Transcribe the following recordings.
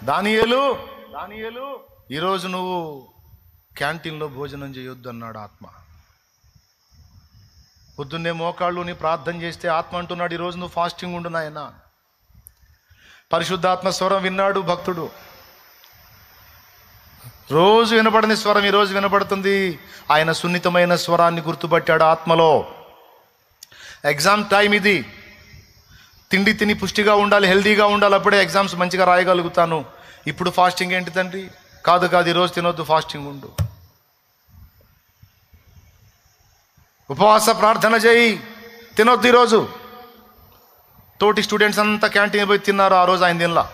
దానియేలు ఈరోజు నువ్వు క్యాంటీన్లో భోజనం చేయొద్దు అన్నాడు ఆత్మ. పొద్దున్నే మోకాళ్ళు నీ ప్రార్థన చేస్తే ఆత్మ అంటున్నాడు ఈరోజు నువ్వు ఫాస్టింగ్ ఉండు నాయనా. పరిశుద్ధాత్మ స్వరం విన్నాడు భక్తుడు. రోజు వినపడని స్వరం ఈరోజు వినపడుతుంది. ఆయన సున్నితమైన స్వరాన్ని గుర్తుపట్టాడు ఆత్మలో. ఎగ్జామ్ టైం ఇది, తిండి తిని పుష్టిగా ఉండాలి, హెల్దీగా ఉండాలి, అప్పుడే ఎగ్జామ్స్ మంచిగా రాయగలుగుతాను. ఇప్పుడు ఫాస్టింగ్ ఏంటి తండ్రి? కాదు ఈరోజు తినొద్దు, ఫాస్టింగ్ ఉండు, ఉపవాస ప్రార్థన చేయి, తినొద్దు ఈరోజు. తోటి స్టూడెంట్స్ అంతా క్యాంటీన్ పోయి తిన్నారు, ఆ రోజు ఆయన తినలా.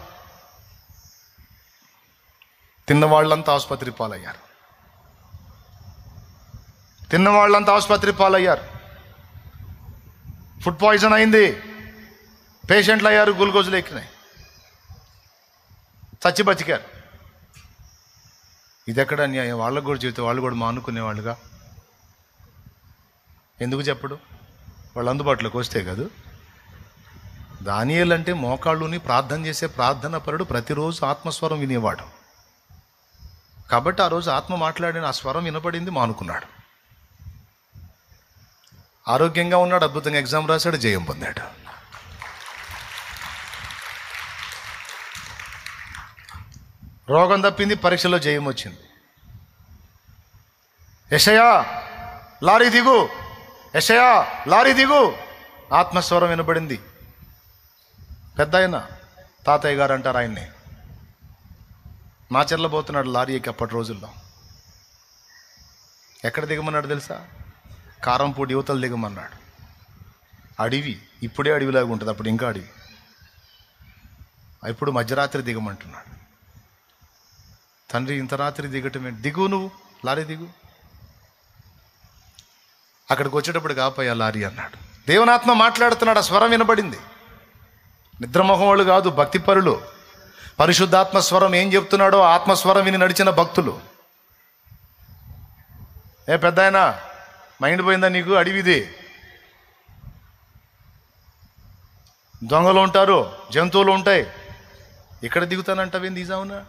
తిన్న వాళ్ళంతా ఆసుపత్రి పాలయ్యారు, ఫుడ్ పాయిజన్ అయింది, పేషెంట్లు అయ్యారు, గ్లూకోజులు ఎక్కినాయి, చచ్చి బతికారు. ఇది ఎక్కడ అన్యాయం? వాళ్ళకు కూడా చెబితే వాళ్ళు కూడా మానుకునేవాళ్ళుగా. ఎందుకు చెప్పడు? వాళ్ళు అందుబాటులోకి వస్తే కాదు. దానియేలు అంటే మోకాళ్ళుని ప్రార్థన చేసే ప్రార్థన పరుడు, ప్రతిరోజు ఆత్మస్వరం వినేవాడు. కాబట్టి ఆ రోజు ఆత్మ మాట్లాడిన ఆ స్వరం వినపడింది, మానుకున్నాడు. ఆరోగ్యంగా ఉన్నాడు, అద్భుతంగా ఎగ్జామ్ రాశాడు, జయం పొందాడు. రోగం తప్పింది, పరీక్షలో జయం వచ్చింది. యెషయా లారీ దిగు, యెషయా లారీ దిగు, ఆత్మస్వరం వినబడింది. పెద్ద ఆయన, తాతయ్య గారు అంటారు ఆయన్ని. మాచర్ల పోతున్నాడు లారీ ఎక్కి. అప్పటి రోజుల్లో ఎక్కడ దిగమన్నాడు తెలుసా? కారంపూడి యువతలు దిగమన్నాడు. అడవి, ఇప్పుడే అడవిలాగా ఉంటుంది, అప్పుడు ఇంకా అడవి. ఇప్పుడు మధ్యరాత్రి దిగమంటున్నాడు. తండ్రి ఇంత రాత్రి దిగటమే, దిగు నువ్వు, లారీ దిగు. అక్కడికి వచ్చేటప్పుడు కాపోయా లారీ అన్నాడు. దేవునాత్మ మాట్లాడుతున్నాడు, ఆ స్వరం వినబడింది. నిద్రమోహం వాళ్ళు కాదు, భక్తిపరులు. పరిశుద్ధాత్మ స్వరం ఏం చెప్తున్నాడో ఆత్మస్వరం విని నడిచిన భక్తులు. ఏ పెద్ద ఆయన, మైండ్ పోయిందా నీకు? అడవిది, దొంగలు ఉంటారు, జంతువులు ఉంటాయి, ఇక్కడ దిగుతానంటావేంది? ఈజావునా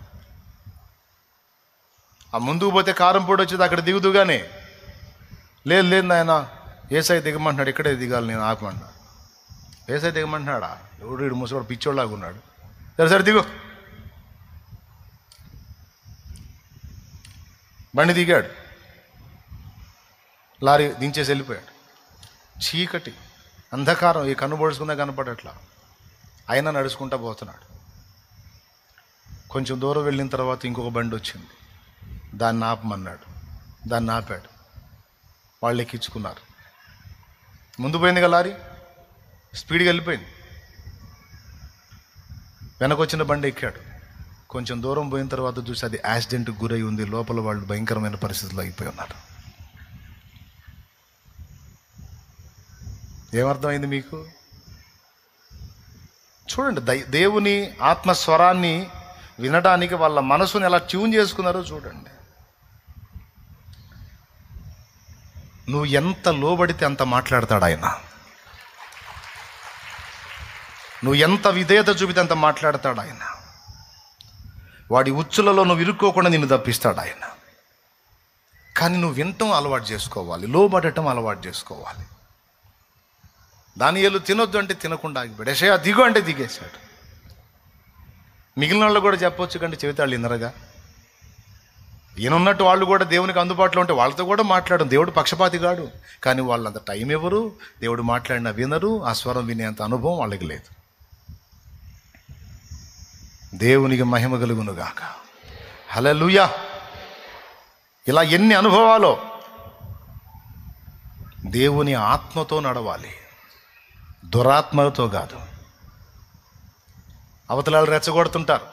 ఆ ముందుకు పోతే కారం పొడి వచ్చేది, అక్కడ దిగుదుగానే. లేదు నాయన, ఏసై దిగమంటున్నాడు, ఇక్కడే దిగాలి, నేను ఆపమన్నా. ఏసై దిగమంటున్నాడా? ఎవడు ముసవాడు పిచ్చోళ్ళలాగా ఉన్నాడు. సరే దిగు. బండి దిగాడు, లారీ దించేసి వెళ్ళిపోయాడు. చీకటి, అంధకారం, ఈ కన్ను పొడుచుకున్నా కనపడట్లా. అయినా నడుచుకుంటా పోతున్నాడు. కొంచెం దూరం వెళ్ళిన తర్వాత ఇంకొక బండి వచ్చింది, దాన్ని ఆపమన్నాడు. దాన్ని ఆపాడు, వాళ్ళు ఎక్కించుకున్నారు. ముందు పోయింది కదా లారీ, స్పీడ్గా వెళ్ళిపోయింది. వెనకొచ్చిన బండి ఎక్కాడు. కొంచెం దూరం పోయిన తర్వాత చూసి అది యాక్సిడెంట్కి గురై ఉంది. లోపల వాళ్ళు భయంకరమైన పరిస్థితుల్లో అయిపోయి ఉన్నారు. ఏమర్థమైంది మీకు? చూడండి, దేవుని ఆత్మస్వరాన్ని వినడానికి వాళ్ళ మనసుని ఎలా ట్యూన్ చేసుకున్నారో చూడండి. నువ్వు ఎంత లోబడితే అంత మాట్లాడతాడు ఆయన. నువ్వు ఎంత విధేయత చూపితే అంత మాట్లాడతాడు ఆయన. వాడి ఉచ్చులలో నువ్వు ఇరుక్కోకుండా నిన్ను తప్పిస్తాడు ఆయన. కానీ నువ్వు వినటం అలవాటు చేసుకోవాలి, లోబడటం అలవాటు చేసుకోవాలి. దానియేలు తినొద్దు అంటే తినకుండా ఆగిపోయాడు. యెషయా దిగు అంటే దిగేశాడు. మిగిలిన వాళ్ళు కూడా చెప్పొచ్చు కంటే చెబితాళ్ళు వినరుగా. ఈయనున్నట్టు వాళ్ళు కూడా దేవునికి అందుబాటులో ఉంటే వాళ్ళతో కూడా మాట్లాడడం. దేవుడు పక్షపాతి కాడు, కానీ వాళ్ళంత టైం ఎవరు, దేవుడు మాట్లాడినా వినరు. ఆ స్వరం వినేంత అనుభవం వాళ్ళకి లేదు. దేవునికి మహిమ కలుగునుగాక. హల్లెలూయా. ఇలా ఎన్ని అనుభవాలో. దేవుని ఆత్మతో నడవాలి, దురాత్మతో కాదు. అవతలాలు రెచ్చగొడుతుంటారు,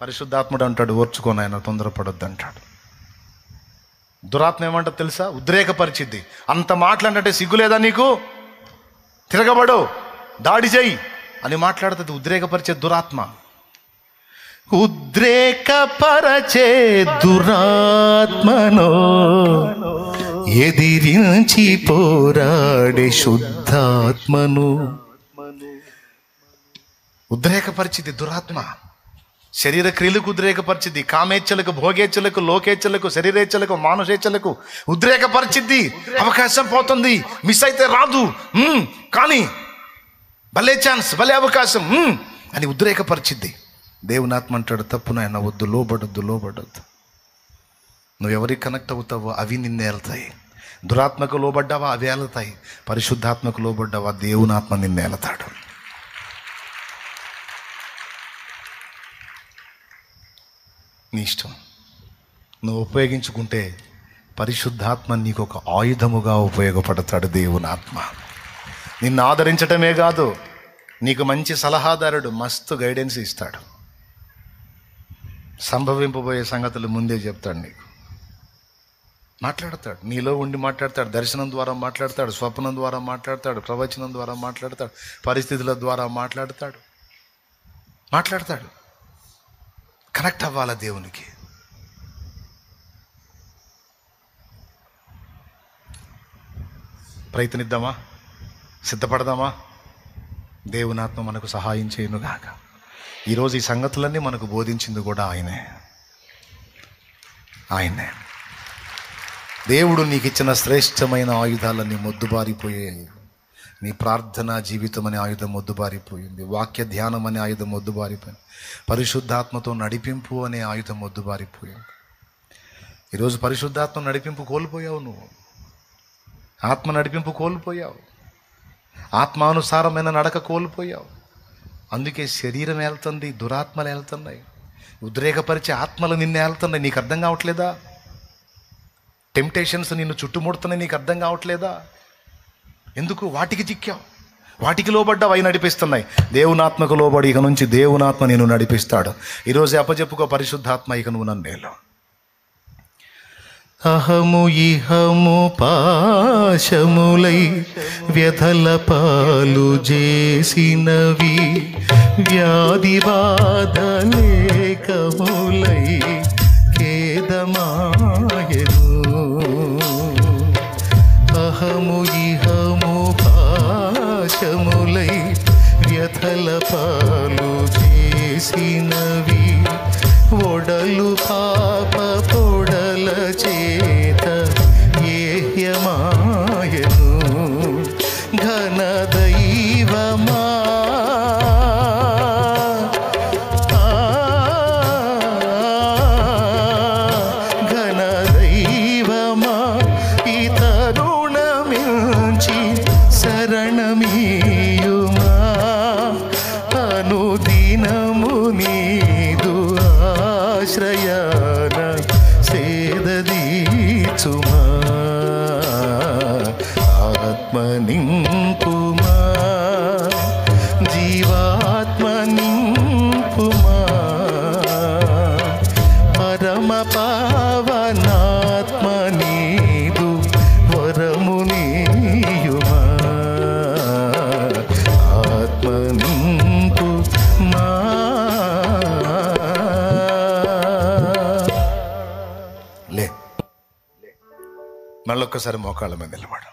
పరిశుద్ధాత్ముడు అంటాడు ఓర్చుకొని ఆయన తొందరపడొద్దు అంటాడు. దురాత్మ ఏమంటారు తెలుసా? ఉద్రేకపరిచిద్ది. అంత మాట్లాడంటే సిగ్గు లేదా నీకు? తిరగబడు, దాడి చెయ్యి అని మాట్లాడుతుంది. ఉద్రేకపరిచే దురాత్మ. ఉద్రేకపరచే దురాత్మను ఎదిరించి పోరాడే శుద్ధాత్మను. ఉద్రేకపరిచిది దురాత్మ. శరీర క్రియలకు ఉద్రేకపరిచిద్ది, కామేచ్ఛలకు, భోగేచ్ఛలకు, లోకేచ్ఛలకు, శరీరేచ్ఛలకు, మానుషేచ్ఛలకు ఉద్రేకపరిచిద్ది. అవకాశం పోతుంది, మిస్ అయితే రాదు, కానీ భలే ఛాన్స్, భలే అవకాశం అని ఉద్రేకపరిచిద్ది. దేవుని ఆత్మ అంటాడు, తప్పు నాయన, వద్దు, లోబడొద్దు. నువ్వు ఎవరికి కనెక్ట్ అవుతావో అవి నిన్నే వెళ్తాయి. దురాత్మకు లోబడ్డావా అవి వెళ్తాయి. పరిశుద్ధాత్మకు లోబడ్డావా దేవుని ఆత్మ నిన్నే వెళ్తాడు. నీ ఇష్టం. నువ్వు ఉపయోగించుకుంటే పరిశుద్ధాత్మ నీకు ఒక ఆయుధముగా ఉపయోగపడతాడు. దేవుని ఆత్మ నిన్ను ఆదరించటమే కాదు, నీకు మంచి సలహాదారుడు, మస్తు గైడెన్స్ ఇస్తాడు. సంభవింపబోయే సంగతులు ముందే చెప్తాడు, నీకు మాట్లాడతాడు, నీలో ఉండి మాట్లాడతాడు. దర్శనం ద్వారా మాట్లాడతాడు, స్వప్నం ద్వారా మాట్లాడతాడు, ప్రవచనం ద్వారా మాట్లాడతాడు, పరిస్థితుల ద్వారా మాట్లాడతాడు. కనెక్ట్ అవ్వాలా దేవునికి. ప్రయత్నిద్దామా, సిద్ధపడదామా? దేవుని ఆత్మ మనకు సహాయం చేయనుగాక. ఈరోజు ఈ సంగతులన్నీ మనకు బోధించింది కూడా ఆయనే. దేవుడు నీకు ఇచ్చిన శ్రేష్టమైన ఆయుధాలన్నీ మొద్దుబారిపోయాయి. నీ ప్రార్థనా జీవితం అనే ఆయుధం మొద్దుబారిపోయింది. వాక్య ధ్యానం అనే ఆయుధం మొద్దుబారిపోయింది. పరిశుద్ధాత్మతో నడిపింపు అనే ఆయుధం మొద్దుబారిపోయింది. ఈరోజు పరిశుద్ధాత్మ నడిపింపు కోల్పోయావు. నువ్వు ఆత్మ నడిపింపు కోల్పోయావు. ఆత్మానుసారమైన నడక కోల్పోయావు. అందుకే శరీరం వెళ్తుంది, దురాత్మలు వెళ్తున్నాయి, ఉద్రేకపరిచే ఆత్మలు నిన్ను వెళ్తున్నాయి. నీకు అర్థం కావట్లేదా? టెంప్టేషన్స్ నిన్ను చుట్టుముడుతున్నాయి, నీకు అర్థం కావట్లేదా? ఎందుకు? వాటికి చిక్కావు, వాటికి లోబడ్డావు, అవి నడిపిస్తున్నాయి. దేవునాత్మకు లోబడి ఇక నుంచి దేవునాత్మ నేను నడిపిస్తాడు. ఈరోజు అప్పచెప్పుకో, పరిశుద్ధాత్మ ఇక నువ్వు నన్నేలో. అహము ఇహము పాశములై వ్యధల పాలు చేసినవి, వ్యాధి బాధలేకములై ఖేదమాయను. అహము ఇహము పాశములై వ్యధల పాలు చేసినవి, ఒడలు పాప పొడల చేత ఏహ్యమాయను. ఘన దైవమా ఘన దైవమా ఇతరుణమించి శరణమీయుమా. అనుదినము నీదు ఆశ్రయాన సేదదీచుమా. ఆత్మ నింపుమా, జీవాత్మ నింపుమా. పరమ పావనాత్మ నీదు వరము నీయుమా. ఆత్మ నింపుమా. మళ్ళొక్కసారి మోకాళ్ళ మీద నిలబడు.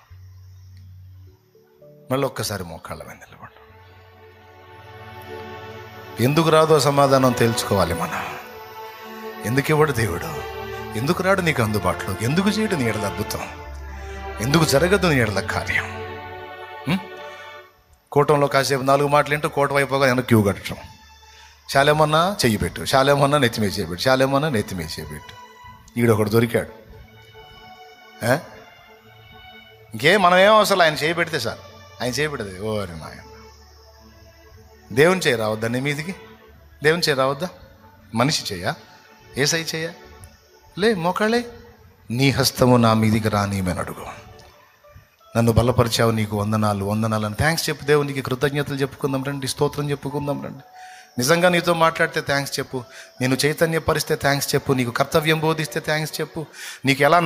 ఎందుకు రాదో సమాధానం తెలుసుకోవాలి మనం. ఎందుకు ఇవ్వడు దేవుడు? ఎందుకు రాడు నీకు అందుబాటులో? ఎందుకు చేయడు నీ ఎడల అద్భుతం? ఎందుకు జరగదు నీ ఎడల కార్యం? కూటంలో కాసేపు 4 మాటలు ఏంటో కోట వైపుగా వెనక్కి క్యూ కట్టడం. శాలేమన్నా చెయ్యి పెట్టు, శాలేమన్నా నెత్తిమీ చేయబెట్టు, శాలేమన్నా నెత్తిమీ చేయబెట్టు. ఈడొకడు దొరికాడు. ఇంకేం మనం ఏం అవసరం, ఆయన చేయబెడితే సార్, ఆయన చేయబెట్టదు. ఓరి నాయ, దేవుని చేయ రావద్దా నీ మీదికి? దేవుని చేయ రావద్దా? మనిషి చెయ్య, ఏసై చెయ్య? లే, మోకాళ్ళే. నీ హస్తము నా మీదికి రానియమని అడుగు. నన్ను బలపరిచావు, నీకు వందనాలు అని థ్యాంక్స్ చెప్పు. దేవునికి కృతజ్ఞతలు చెప్పుకుందాం రండి, స్తోత్రం చెప్పుకుందాం రండి. నిజంగా నీతో మాట్లాడితే థ్యాంక్స్ చెప్పు. నేను చైతన్యపరిస్తే థ్యాంక్స్ చెప్పు. నీకు కర్తవ్యం బోధిస్తే థ్యాంక్స్ చెప్పు. నీకు ఎలా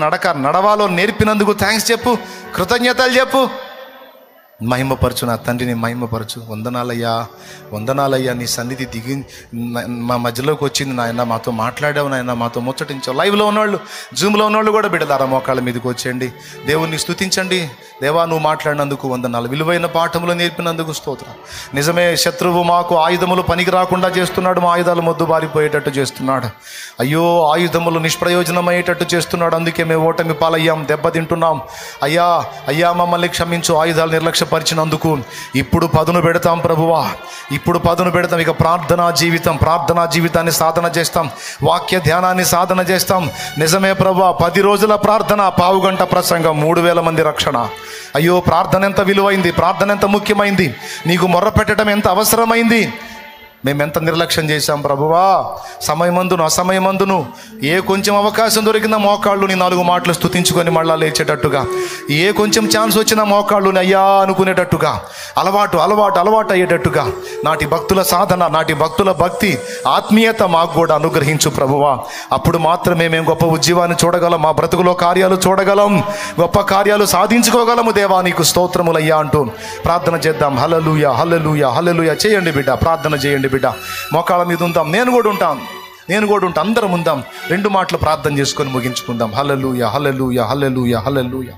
నడవాలో నేర్పినందుకు థ్యాంక్స్ చెప్పు. కృతజ్ఞతలు చెప్పు. మహిమపరచు, నా తండ్రిని మహిమపరచు. వందనాలయ్యా, వందనాలయ్యా, నీ సన్నిధి దిగి మా మధ్యలోకి వచ్చింది నాయన. మాతో మాట్లాడావు నాయన, మాతో ముచ్చటించావు. లైవ్లో ఉన్నవాళ్ళు, జూమ్లో ఉన్నవాళ్ళు కూడా బిడ్డలారా మోకాళ్ళ మీదకి వచ్చేయండి, దేవుణ్ణి స్తుతించండి. దేవా, నువ్వు మాట్లాడినందుకు వందనాలు, విలువైన పాఠములు నేర్పినందుకు స్తోత్రం. నిజమే, శత్రువు మాకు ఆయుధములు పనికి రాకుండా చేస్తున్నాడు, మా ఆయుధాలు మొద్దు బారిపోయేటట్టు చేస్తున్నాడు. అయ్యో, ఆయుధములు నిష్ప్రయోజనమయ్యేటట్టు చేస్తున్నాడు. అందుకే మేము ఓటమి పాలయ్యాం, దెబ్బతింటున్నాం. అయ్యా అయ్యా, మమ్మల్ని క్షమించు, ఆయుధాలు నిర్లక్ష్యపరిచినందుకు. ఇప్పుడు పదును పెడతాం ప్రభువా, ఇప్పుడు పదును పెడతాం. ఇక ప్రార్థనా జీవితాన్ని సాధన చేస్తాం, వాక్య ధ్యానాన్ని సాధన చేస్తాం. నిజమే ప్రభువా, 10 రోజుల ప్రార్థన, పావుగంట ప్రసంగం, 3000 మంది రక్షణ. అయ్యో, ప్రార్థన ఎంత విలువైంది, ప్రార్థన ఎంత ముఖ్యమైంది, నీకు మొర్ర పెట్టడం ఎంత అవసరమైంది. మేమెంత నిర్లక్ష్యం చేశాం ప్రభువా. సమయమందును అసమయమందును ఏ కొంచెం అవకాశం దొరికినా మోకాళ్ళు నీ 4 మాటలు స్తుతించుకొని మళ్ళా లేచేటట్టుగా, ఏ కొంచెం ఛాన్స్ వచ్చినా మోకాళ్ళు అయ్యా అనుకునేటట్టుగా, అలవాటు అయ్యేటట్టుగా నాటి భక్తుల సాధన, నాటి భక్తుల భక్తి, ఆత్మీయత మాకు కూడా అనుగ్రహించు ప్రభువా. అప్పుడు మాత్రమే మేము గొప్ప ఉజ్జీవాన్ని చూడగలం, మా బ్రతుకులో కార్యాలు చూడగలం, గొప్ప కార్యాలు సాధించుకోగలము. దేవా, నీకు స్తోత్రములయ్యా అంటూ ప్రార్థన చేద్దాం. హల్లెలూయా, హల్లెలూయా, హల్లెలూయా. చేయండి బిడ్డ, ప్రార్థన చేయండి బిడ్డ. మోకాళ్ళ మీద ఉంటాం, నేను కూడా ఉంటాను, అందరం ఉందాం. 2 మాటలు ప్రార్థన చేసుకొని ముగించుకుందాం. హల్లెలూయా, హల్లెలూయా, హల్లెలూయా, హల్లెలూయా,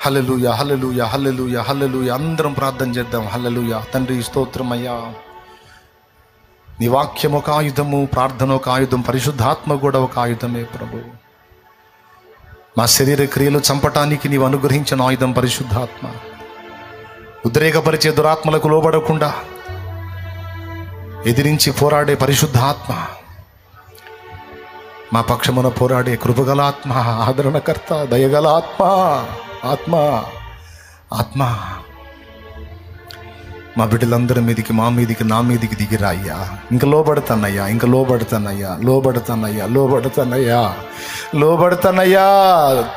హల్లెలూయా, హల్లెలూయా, హల్లెలూయా, హల్లెలూయా. అందరం ప్రార్థన చేద్దాం. హల్లెలూయా. తండ్రి స్తోత్రమయ్యా, నీ వాక్యం ఒక ఆయుధము, ప్రార్థన ఒక ఆయుధం, పరిశుద్ధాత్మ కూడా ఒక ఆయుధమే ప్రభు. మా శరీర క్రియలు చంపటానికి నీవు అనుగ్రహించిన ఆయుధం పరిశుద్ధాత్మ. ఉద్రేకపరిచే దురాత్మలకు లోబడకుండా ఎదిరించి పోరాడే పరిశుద్ధాత్మ, మా పక్షమున పోరాడే కృపగల ఆత్మ, ఆదరణకర్త, దయగల ఆత్మ, ఆత్మ మా బిడ్డలందరి మీదికి, మా మీదికి, నా మీదికి దిగిరాయ్యా. ఇంకా లోబడతానయ్యా.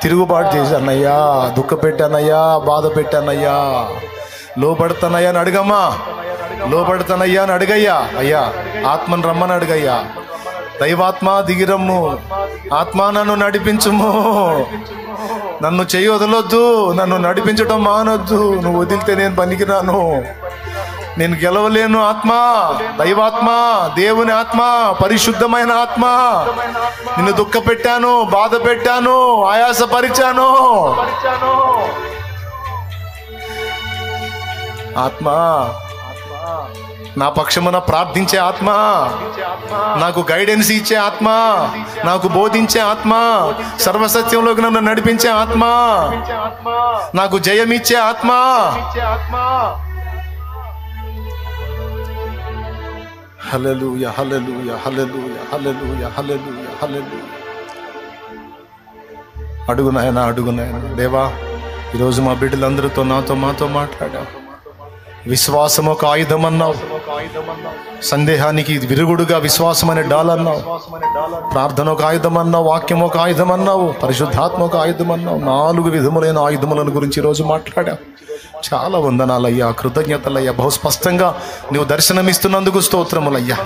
తిరుగుబాటు చేశానయ్యా, దుఃఖ పెట్టానయ్యా, బాధ పెట్టానయ్యా. లోబడతానయ్యా అని అడగమ్మా, లోబడతానయ్యా అని అడగయ్యా. అయ్యా, ఆత్మను రమ్మని అడగయ్యా. దైవాత్మ దిగిరమ్ము, ఆత్మ నన్ను నడిపించుము, నన్ను చెయ్యి వదలొద్దు, నన్ను నడిపించడం మానొద్దు. నువ్వు వదిలితే నేను పనికిరాను, నేను గెలవలేను. ఆత్మ, దైవాత్మ, దేవుని ఆత్మ, పరిశుద్ధమైన ఆత్మ, నిన్ను దుఃఖ పెట్టాను, బాధ పెట్టాను, ఆయాసపరిచాను. ఆత్మ, నా పక్షమున ప్రార్థించే ఆత్మ, నాకు గైడెన్స్ ఇచ్చే ఆత్మ, నాకు బోధించే ఆత్మ, సర్వసత్యంలోకి నన్ను నడిపించే ఆత్మ, నాకు జయమిచ్చే ఆత్మ. హల్లెలూయా, హల్లెలూయా, హల్లెలూయా, హల్లెలూయా, హల్లెలూయా, హల్లెలూయా. అడుగు నాయనా. దేవా, ఈరోజు మా బిడ్డలందరితో, మాతో మాట్లాడావు. విశ్వాసం ఒక ఆయుధం అన్నావు, సందేహానికి విరుగుడుగా విశ్వాసం అనే డాలన్నావు. ప్రార్థన ఒక ఆయుధం అన్నావు, వాక్యం ఒక ఆయుధం అన్నావు, పరిశుద్ధాత్మ ఒక ఆయుధం అన్నావు. 4 విధములైన ఆయుధములను గురించి ఈరోజు మాట్లాడావు. చాలా వందనాలయ్యా, కృతజ్ఞతలయ్యా. బహు స్పష్టంగా నువ్వు దర్శనమిస్తున్నందుకు స్తోత్రములయ్యా,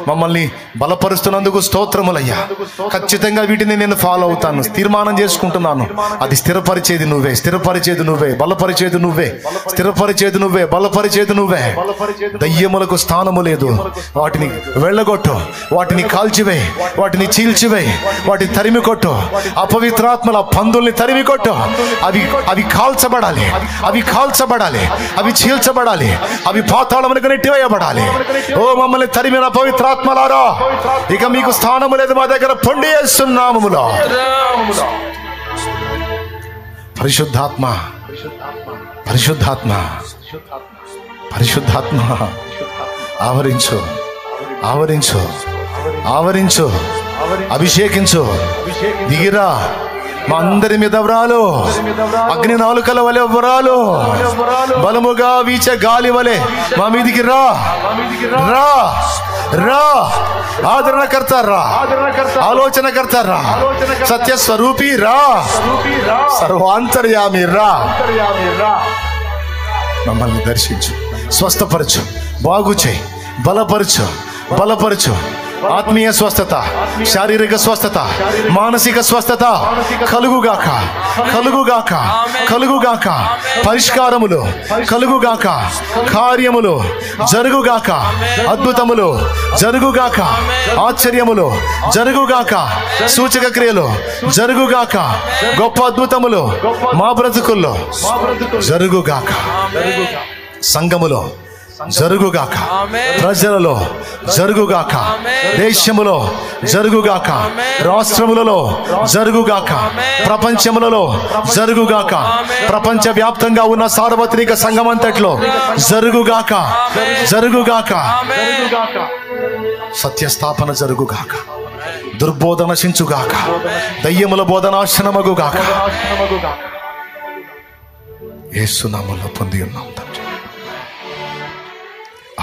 మమ్మల్ని బలపరుస్తున్నందుకు స్తోత్రములయ్యా. ఖచ్చితంగా వీటిని నేను ఫాలో అవుతాను, తీర్మానం చేసుకుంటున్నాను. అది స్థిరపరిచేది నువ్వే, బలపరిచేది నువ్వే, బలపరిచేది నువ్వే. దయ్యములకు స్థానము లేదు. వాటిని వెళ్ళగొట్టు, వాటిని కాల్చివే, వాటిని చీల్చివే, వాటిని తరిమి కొట్టు. అపవిత్రాత్మల పందుల్ని తరిమి కొట్టు. అవి కాల్చబడాలి, అవి చీల్చబడాలి, అవి పాతాళమునకు నెట్టివేయబడాలి. ఓ మమ్మల్ని తరిమిన పవిత్రాత్మలారా, ఇక మీకు స్థానము లేదు మా దగ్గర. పొండి యేసు నామములో పరిశుద్ధాత్మ ఆవరించు, అభిషేకించు, దిగిరా. మా అందరి మీద వ్రాలు, అగ్ని నాలుకల వలె వ్రాలు, బలముగా వీచే గాలి వలె మా మీదికి రా. ఆదరణకర్త రా, ఆలోచనకర్త రా, సత్యస్వరూపి రా, సర్వాంతర్యామి రా. మమ్మల్ని దర్శించు, స్వస్థపరచు, బాగు చేయి, బలపరచు. ఆత్మీయ స్వస్థత, శారీరక స్వస్థత, మానసిక స్వస్థత కలుగుగాక, కలుగుగాక, కలుగుగాక. పరిష్కారములు కలుగుగాక, కార్యములు జరుగుగాక, అద్భుతములు జరుగుగాక, ఆశ్చర్యములు జరుగుగాక, సూచక క్రియలు జరుగుగాక, గొప్ప అద్భుతములు మా బ్రతుకుల్లో జరుగుగాక, సంఘములో జరుగుగాక, ప్రజలలో జరుగుగాక, దేశములో జరుగుగాక, రాష్ట్రములలో జరుగుగాక, ప్రపంచములలో జరుగుగాక, ప్రపంచ వ్యాప్తంగా ఉన్న సార్వత్రిక సంఘమంతట్లో జరుగుగాక, జరుగుగాక. సత్యస్థాపన జరుగుగాక, దుర్బోధ నశించుగాక, దయ్యముల బోధ నాశనమగుగాక. యేసు నామములో పొంది ఉన్నాం తండ్రి.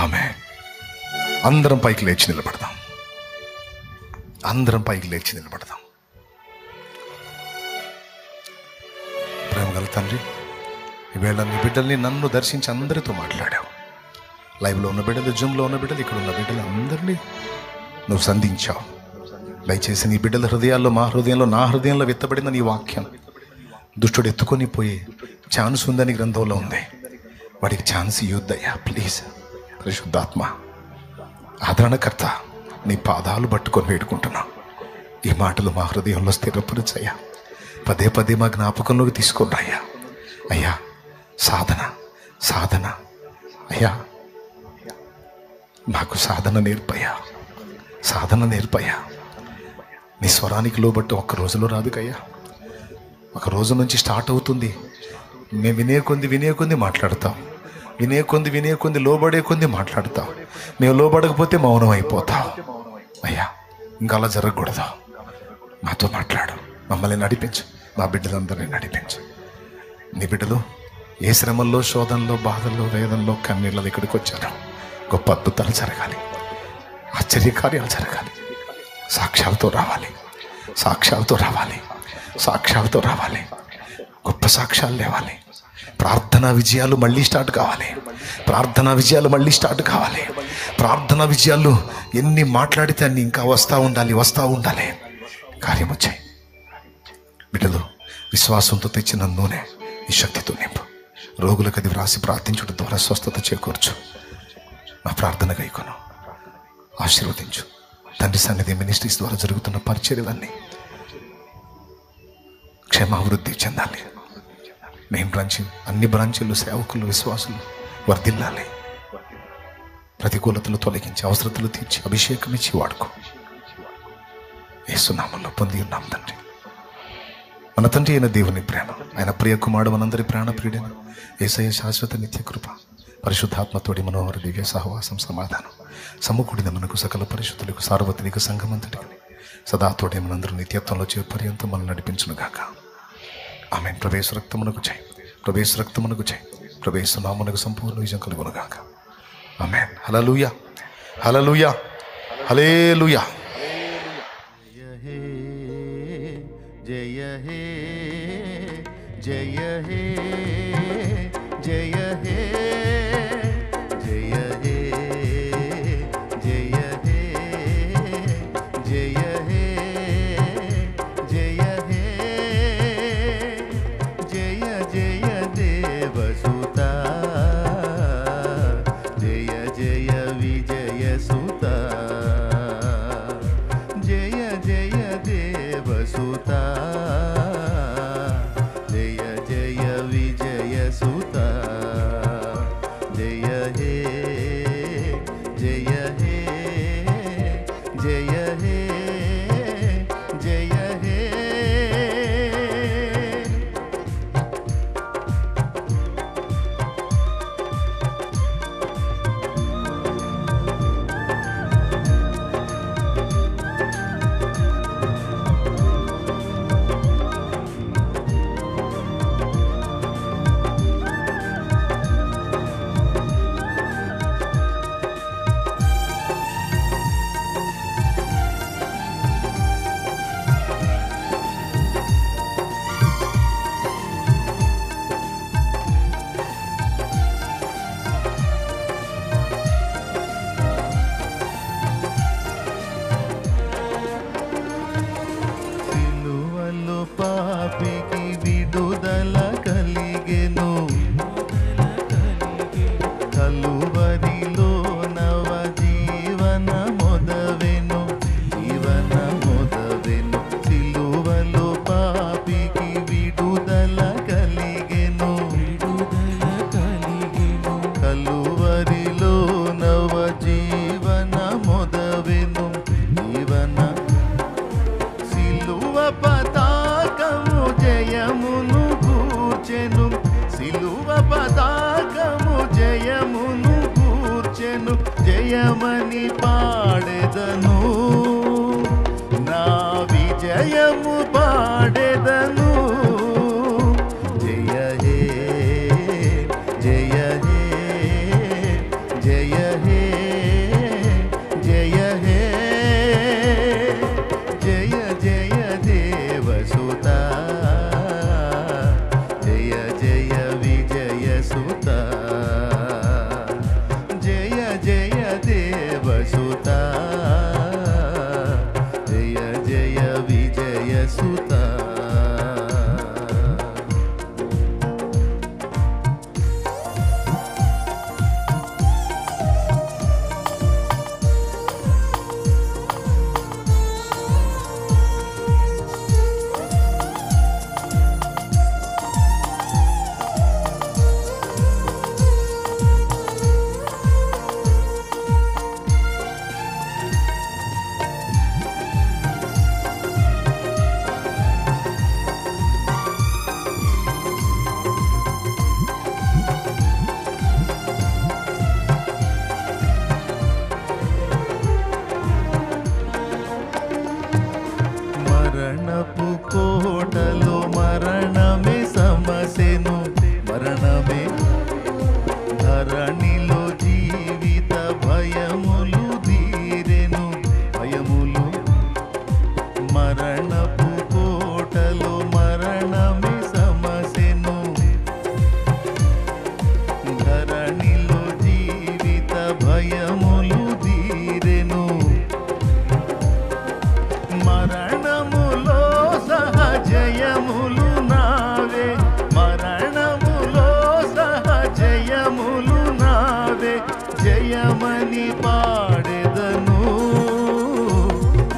ఆమేన్. అందరం పైకి లేచి నిలబడదాం, అందరం పైకి లేచి నిలబడదాం. ప్రేమగల తండ్రి, ఈవేళ నీ బిడ్డల్ని నన్ను దర్శించి అందరితో మాట్లాడావు. లైవ్లో ఉన్న బిడ్డలు, జూమ్లో ఉన్న బిడ్డలు, ఇక్కడ ఉన్న బిడ్డలు అందరినీ నువ్వు సంధించావు. దయచేసి నీ బిడ్డల హృదయాల్లో, మా హృదయంలో, నా హృదయంలో విత్తబడిన నీ వాక్యం దుష్టుడు ఎత్తుకొని పోయి ఛాన్స్ ఉందని గ్రంథంలో ఉంది. వాడికి ఛాన్స్ ఇవ్వద్దయ్యా ప్లీజ్. పరిశుద్ధాత్మ ఆదరణకర్త, నీ పాదాలు పట్టుకొని వేడుకుంటున్నా, ఈ మాటలు మా హృదయంలో స్థిరపరచయ్యా. పదే పదే మా జ్ఞాపకంలోకి తీసుకొని అయ్యా. అయ్యా సాధన, సాధన అయ్యా, మాకు సాధన నేర్పయ్యా, సాధన నేర్పయ్యా. నీ స్వరానికి లోబట్టి ఒక్క రోజులో రాదుకయ్యా, ఒక రోజు నుంచి స్టార్ట్ అవుతుంది. మేము వినే కొంది మాట్లాడతాం, వినే కొంది లోబడే కొంది మాట్లాడతాం. మేము లోబడకపోతే మౌనం అయిపోతాం. అయ్యా ఇంకా అలా జరగకూడదు. మాతో మాట్లాడు, మమ్మల్ని నడిపించు, మా బిడ్డలందరినీ నడిపించు. నీ బిడ్డలు ఏ శ్రమల్లో, శోధనలో, బాధల్లో, వేదనలో, కన్నీళ్ళలో ఇక్కడికి వచ్చారు. గొప్ప అద్భుతాలు జరగాలి, ఆశ్చర్యకార్యాలు జరగాలి. సాక్ష్యాలతో రావాలి, సాక్ష్యాలతో రావాలి, సాక్ష్యాలతో రావాలి. గొప్ప సాక్ష్యాలు లేవాలి. ప్రార్థనా విజయాలు మళ్ళీ స్టార్ట్ కావాలి, ప్రార్థనా విజయాలు మళ్ళీ స్టార్ట్ కావాలి. ప్రార్థనా విజయాలు ఎన్ని మాట్లాడితే అన్ని ఇంకా వస్తూ ఉండాలి, వస్తూ ఉండాలి. కార్యం వచ్చాయి. బిడ్డలు విశ్వాసంతో తెచ్చిన నూనె ఈ శక్తితో నింపు. రోగులకు అది వ్రాసి ప్రార్థించడం ద్వారా స్వస్థత చేకూర్చు. మా ప్రార్థన గైకొను, ఆశీర్వదించు. తండ్రి సన్నిధి మినిస్ట్రీస్ ద్వారా జరుగుతున్న పరిచర్యలన్నీ క్షేమాభివృద్ధి చెందాలి. మెయిన్ బ్రాంచ్, అన్ని బ్రాంచీలు, సేవకులు, విశ్వాసులు వర్ధిల్లాలి. ప్రతికూలతలు తొలగించి, అవసరతలు తీర్చి, అభిషేకం ఇచ్చి వాడుకో. యేసు నామములో పొంది ఉన్నాం తండ్రి. మన తండ్రి అయిన దేవుని ప్రేమ, ఆయన ప్రియ కుమారుడు, మనందరి ప్రాణ ప్రియుడైన యేసయ్య శాశ్వత నిత్య కృప, పరిశుద్ధాత్మతోడి మనోహర దివ్య సహవాసం, సమాధానం సమకూడిన మనకు సకల పరిశుద్ధులకు, సార్వత్రిక సంఘమంతటికి సదా తోడే మనందరూ నిత్యత్వంలో చే పర్యంతం మనం నడిపించును గాక. ఆమేన్. ప్రవేశ రక్తమునకు జై, ప్రవేశ రక్తమునకు జై, ప్రవేశ నామమునకు సంపూర్ణ విజయం కలుగును గాక. ఆమేన్. హల్లెలూయా, హల్లెలూయా, హల్లెలూయా. జయ హే, జయ హే, జయ హే, జయ హే, జయ హే, జయ హే, జయ హే, జయ జయ దేవసుత, జయ జయ విజయ సుత, జయ జయ దేవసుత, జయ జయ విజయ సుత, జయ హే, జయ హే, జయ హే, జయ హే. పాడెదను, నా విజయము పాడెదను. జయ హే జయ హే జయ హే జయ హే జయ జయ దేవసుత, జయ జయ విజయ సుత, జయ జయ దేవసుత, జయ జయ విజయ సుత. మరణపు కోటలో మరణమే సమసెను, మరణమే ధరణిలో జీవిత భయములు తీరెను, భయములు. మరణపు కోటలో మరణమే సమసెను, ధరణిలో జీవిత భయములు తీరెను. మరణములో సహజయములు నావే, మరణములో సహజయములు నావే. జయమని పాడెదను,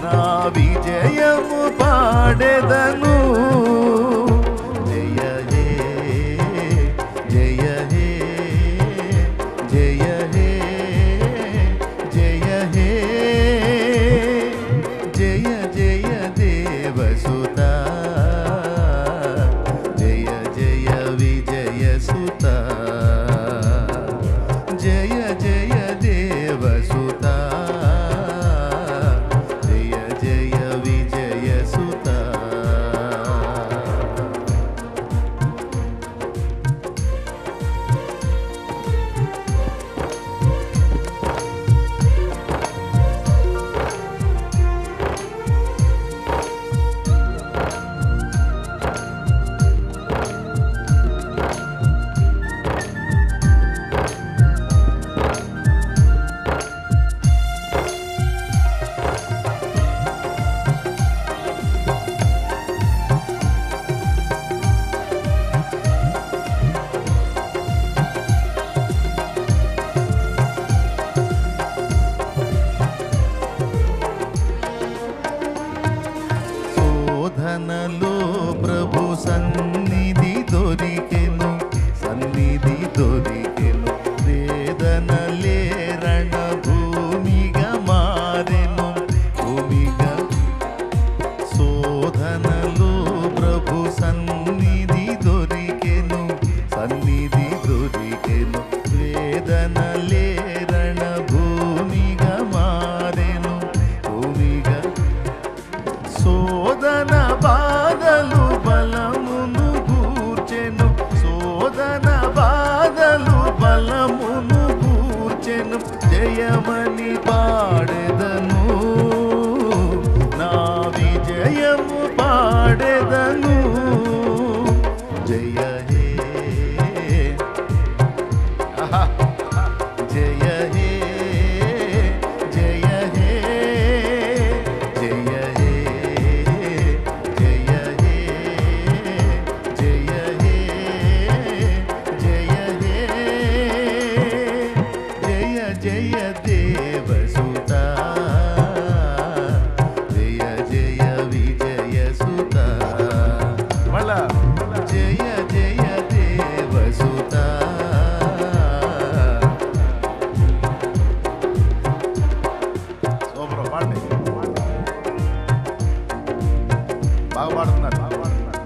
నా విజయము పాడెదను. జయ హే జయ హే జయ హే జయ హే జయ జయ దేవసుత, జయ జయ విజయ సుత, జయ జయ దేవసుత, జయ జయ విజయ సుత. శోధనలో ప్రభు సన్నిధి దొరికెను, సన్నిధి దొరికెను. వేదనలే రణ భూమిగా మారెను, భూమిగా. శోధనలో ప్రభు సన్నిధి దొరికెను, సన్నిధి దొరికెను. వేదనలే రణ భూమిగా మారెను, భూమిగా. శోధన బాధలు బలమును గూర్చెను, శోధన బాధలు బలమును గూర్చెను. జయమని పాడెదను, నా విజయము పాడెదను. జయ హే జయ హే జయ హే జయ హే జయ హే జయ హే జయ హే జయ జయ దేవసుత, జయ జయ విజయ సుత. మళ్ళా జయ జయ దేవసుత, సూపర్ పాడండి, బాగా పాడుతున్నారు, బాగా పాడుతున్నారు.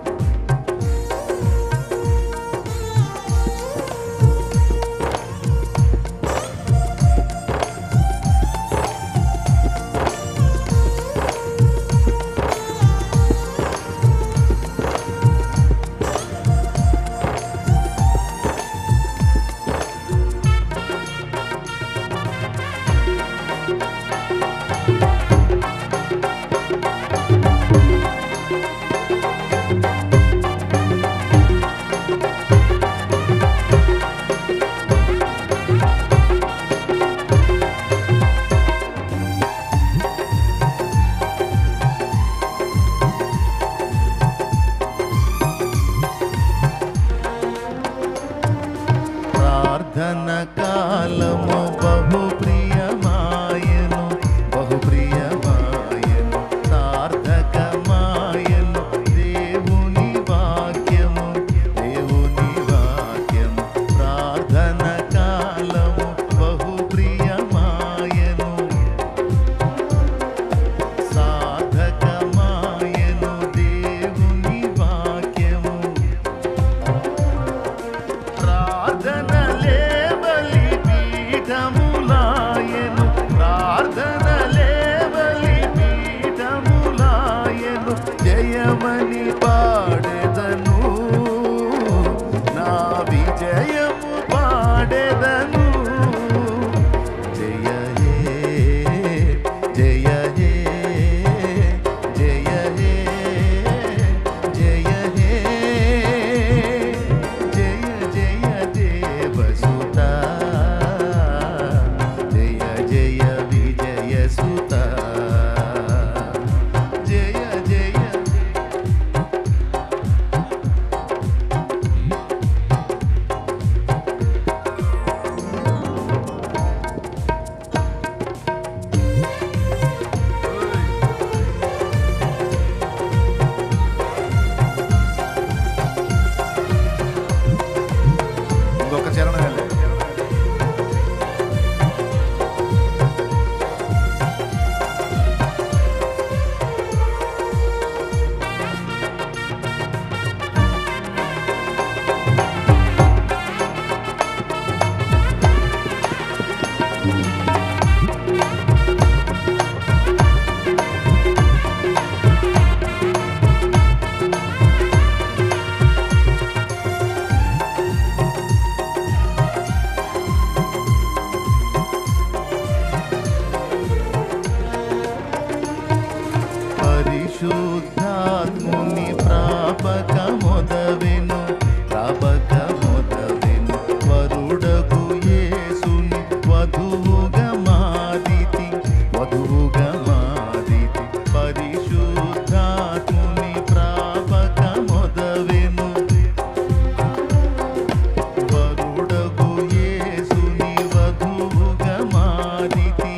పరిశుద్ధాత్ముని ప్రాపక మొదవెను వరుడకు యేసుని వధువుగా మాదితి పరిశుద్ధాత్ముని ప్రాపక మొదవెను వరుడకు యేసుని వధువుగా మాదితి